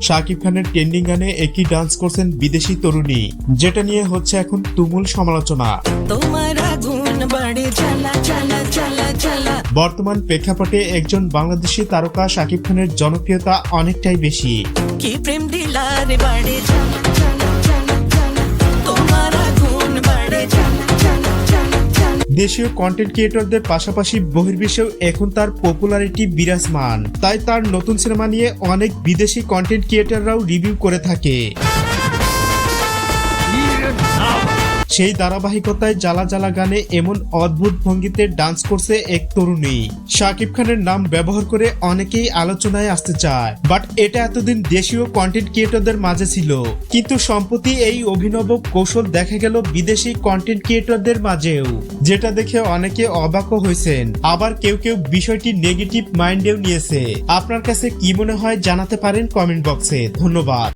শাকিব খানের ট্রেন্ডিং গানে একই ডান্স করছেন বিদেশি তরুণী, যেটা নিয়ে হচ্ছে এখন তুমুল সমালোচনা। বর্তমান প্রেক্ষাপটে একজন বাংলাদেশি তারকা শাকিব খানের জনপ্রিয়তা অনেকটাই বেশি। দেশীয় কন্টেন্ট ক্রিয়েটরদের পাশাপাশি বহির্বিশ্বেও এখন তার পপুলারিটি বিরাজমান, তাই তার নতুন সিনেমা নিয়ে অনেক বিদেশি কন্টেন্ট ক্রিয়েটররাও রিভিউ করে থাকে। সেই ধারাবাহিকতায় জ্বালা জ্বালা গানে এমন অদ্ভুত ভঙ্গিতে ডান্স করছে এক তরুণী। শাকিব খানের নাম ব্যবহার করে অনেকেই আলোচনায় আসতে চায়, বাট এটা এতদিন দেশীয় কন্টেন্ট ক্রিয়েটরদের মাঝে ছিল, কিন্তু সম্প্রতি এই অভিনব কৌশল দেখা গেল বিদেশি কন্টেন্ট ক্রিয়েটরদের মাঝেও, যেটা দেখে অনেকে অবাকও হয়েছেন, আবার কেউ কেউ বিষয়টি নেগেটিভ মাইন্ডেও নিয়েছে। আপনার কাছে কি মনে হয় জানাতে পারেন কমেন্ট বক্সে। ধন্যবাদ।